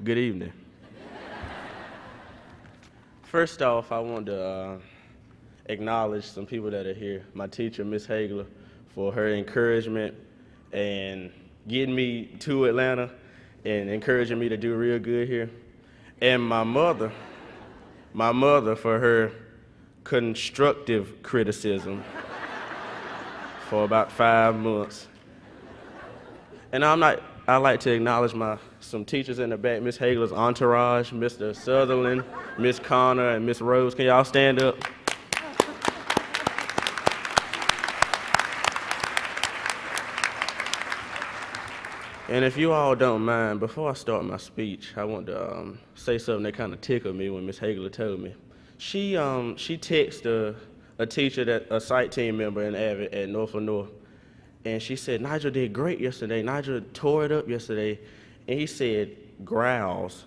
Good evening. First off, I want to acknowledge some people that are here. My teacher, Miss Hagler, for her encouragement and getting me to Atlanta and encouraging me to do real good here. And my mother for her constructive criticism for about 5 months. And I like to acknowledge some teachers in the back, Miss Hagler's entourage, Mr. Sutherland, Miss Connor, and Miss Rose. Can y'all stand up? And if you all don't mind, before I start my speech, I want to say something that kind of tickled me when Miss Hagler told me. She texted a teacher, a site team member in AVID at Norfolk North, and she said, Nygel did great yesterday. Nygel tore it up yesterday. And he said, growls.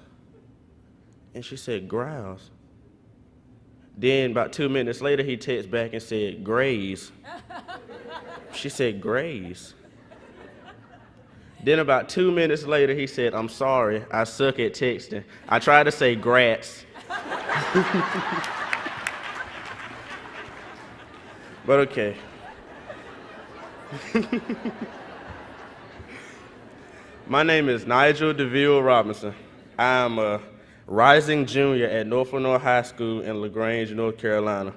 And she said, growls. Then about 2 minutes later, he texted back and said, graze. She said, graze. Then about 2 minutes later, he said, I'm sorry, I suck at texting. I tried to say grats. But okay. My name is Nygel DeVille Robinson. I am a rising junior at Norfolk North High School in LaGrange, North Carolina.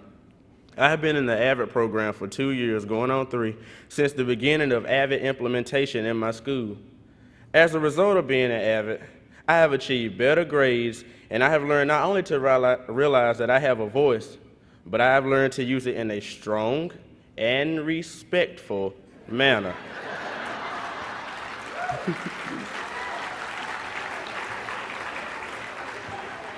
I have been in the AVID program for 2 years, going on 3, since the beginning of AVID implementation in my school. As a result of being at AVID, I have achieved better grades, and I have learned not only to realize that I have a voice, but I have learned to use it in a strong and respectful manner.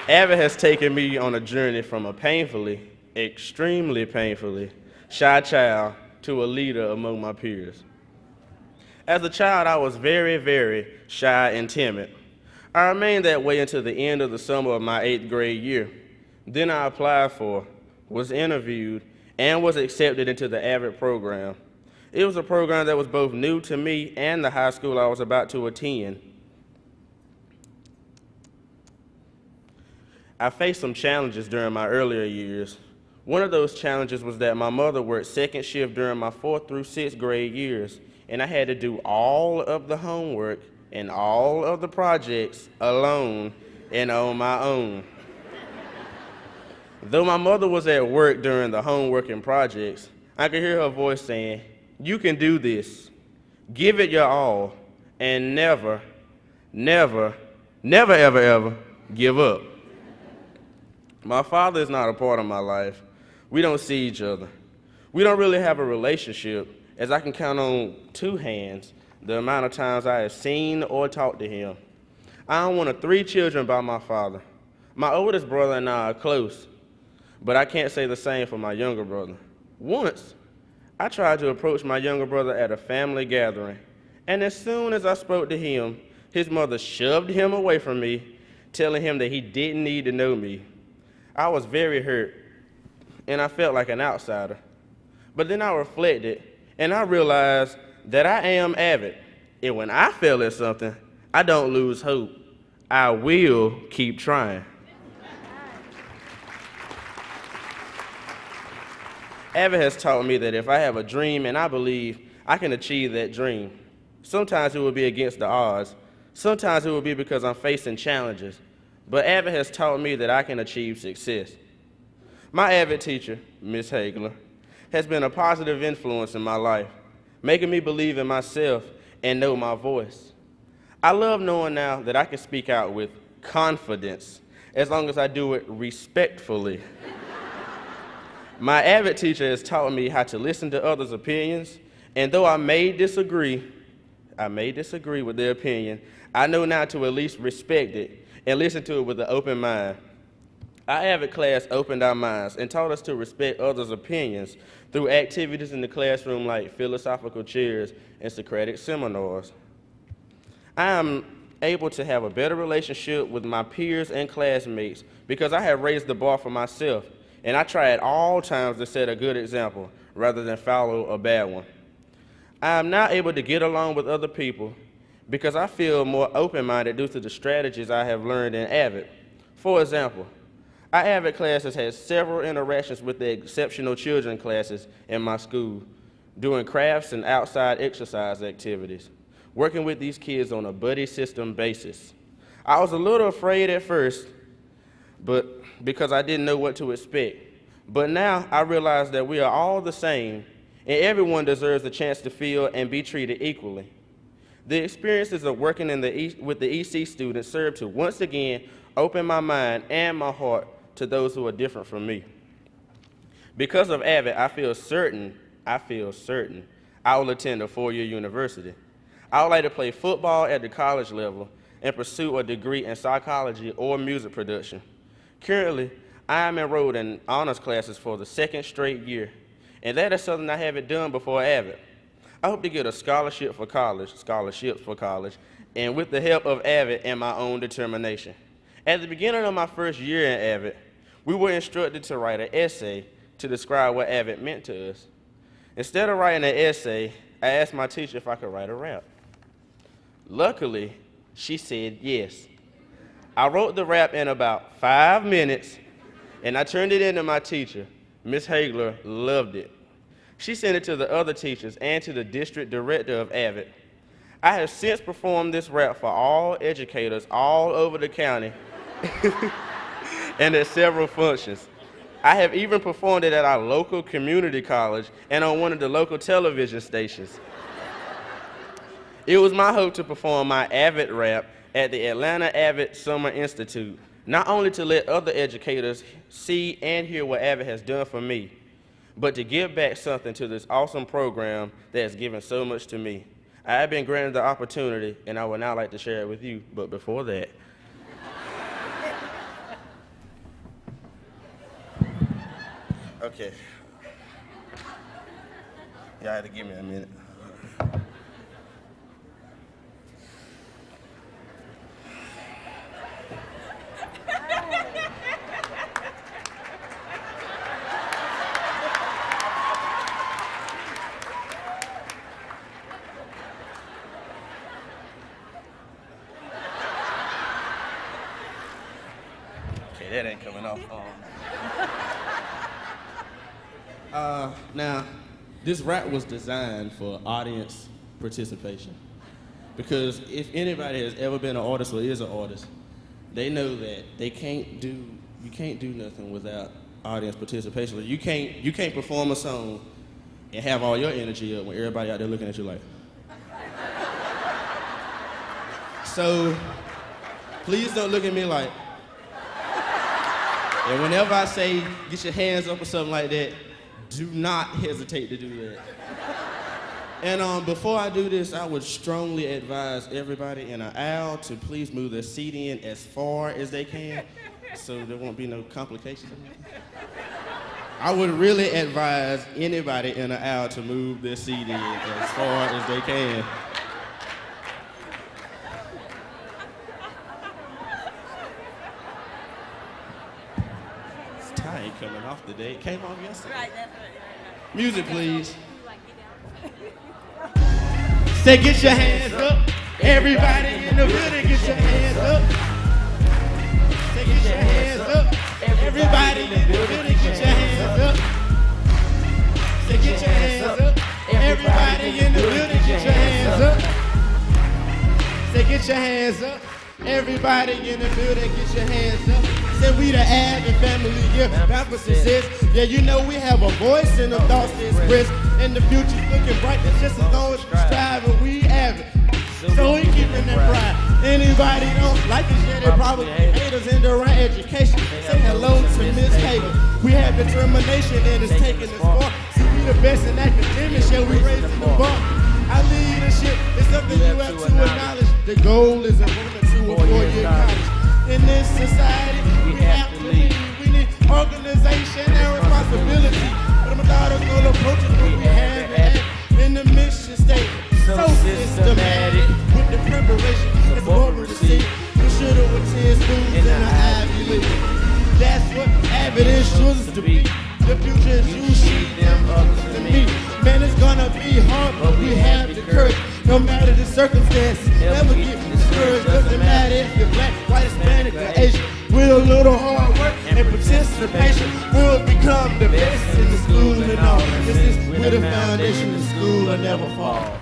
AVID has taken me on a journey from a painfully, extremely painfully, shy child to a leader among my peers. As a child, I was very, very shy and timid. I remained that way until the end of the summer of my 8th grade year. Then I applied for, was interviewed, and was accepted into the AVID program. It was a program that was both new to me and the high school I was about to attend. I faced some challenges during my earlier years. One of those challenges was that my mother worked second shift during my 4th through 6th grade years, and I had to do all of the homework and all of the projects alone and on my own. Though my mother was at work during the homework and projects, I could hear her voice saying, "You can do this. Give it your all, and never, never, never, ever, ever give up." My father is not a part of my life. We don't see each other. We don't really have a relationship, as I can count on 2 hands the amount of times I have seen or talked to him. I am one of 3 children by my father. My oldest brother and I are close, but I can't say the same for my younger brother. Once, I tried to approach my younger brother at a family gathering, and as soon as I spoke to him, his mother shoved him away from me, telling him that he didn't need to know me. I was very hurt, and I felt like an outsider. But then I reflected, and I realized that I am AVID, and when I fail at something, I don't lose hope. I will keep trying. AVID has taught me that if I have a dream and I believe, I can achieve that dream. Sometimes it will be against the odds. Sometimes it will be because I'm facing challenges. But AVID has taught me that I can achieve success. My AVID teacher, Miss Hagler, has been a positive influence in my life, making me believe in myself and know my voice. I love knowing now that I can speak out with confidence, as long as I do it respectfully. My AVID teacher has taught me how to listen to others' opinions, and though I may disagree with their opinion, I know now to at least respect it and listen to it with an open mind. Our AVID class opened our minds and taught us to respect others' opinions through activities in the classroom like philosophical chairs and Socratic seminars. I am able to have a better relationship with my peers and classmates because I have raised the bar for myself, and I try at all times to set a good example rather than follow a bad one. I am now able to get along with other people because I feel more open-minded due to the strategies I have learned in AVID. For example, our AVID class has had several interactions with the exceptional children classes in my school, doing crafts and outside exercise activities, working with these kids on a buddy system basis. I was a little afraid at first, but because I didn't know what to expect. But now I realize that we are all the same, and everyone deserves a chance to feel and be treated equally. The experiences of working with the EC students serve to once again open my mind and my heart to those who are different from me. Because of AVID, I feel certain I will attend a four-year university. I would like to play football at the college level and pursue a degree in psychology or music production. Currently, I am enrolled in honors classes for the second straight year, and that is something I haven't done before AVID. I hope to get a scholarships for college, and with the help of AVID and my own determination. At the beginning of my first year in AVID, we were instructed to write an essay to describe what AVID meant to us. Instead of writing an essay, I asked my teacher if I could write a rap. Luckily, she said yes. I wrote the rap in about 5 minutes, and I turned it in to my teacher. Miss Hagler loved it. She sent it to the other teachers and to the district director of AVID. I have since performed this rap for all educators all over the county and at several functions. I have even performed it at our local community college and on one of the local television stations. It was my hope to perform my AVID rap at the Atlanta AVID Summer Institute, not only to let other educators see and hear what AVID has done for me, but to give back something to this awesome program that has given so much to me. I have been granted the opportunity, and I would now like to share it with you, but before that. Okay. Y'all had to give me a minute. Okay, that ain't coming off. Now, this rap was designed for audience participation. Because if anybody has ever been an artist or is an artist, they know that you can't do nothing without audience participation. You can't perform a song and have all your energy up when everybody out there looking at you like. So, please don't look at me like. And whenever I say get your hands up or something like that, do not hesitate to do that. And before I do this, I would strongly advise everybody in an aisle to please move their seat in as far as they can so there won't be no complications. I would really advise anybody in an aisle to move their seat in as far as they can. This tie ain't coming off today. It came off yesterday. Right, that's right. Music, please. Say, get your hands up. Everybody in the building, get your hands up. Say, get your hands up. Everybody in the building, get your hands up. Say, get your hands up. Everybody in the building, get your hands up. Say, get your hands up. Everybody in the building, get your hands up. Say, we the AVID family, yeah, that's what it says. Yeah, you know we have a voice and a thoughts to express. And the future's looking bright, just as long as we strive and we AVID. So we keeping that pride. Anybody don't like this shit, they probably haters in the right education. Say hello to Miss Hager. We have determination and it's taking us far. To be the best in academics, yeah, we raising the bar. Our leadership is something you have to acknowledge. The goal is enrollment to a four-year college. In this society, we have to lead. We need organization and responsibility. But my daughter's gonna approach it, we have it in the mission statement. So systematic with the preparation. It's what we receive. We should have attended schools in the Ivy League. That's what AVID is to be. The future is you, she, them, others, and me. Man, it's gonna be hard, but we have the courage. No matter the circumstance, never get discouraged. Doesn't matter if you're black, white, Hispanic, or Asian. With a little hard work and participation, we'll become the best in the school and all. This is with a foundation, the school will never fall.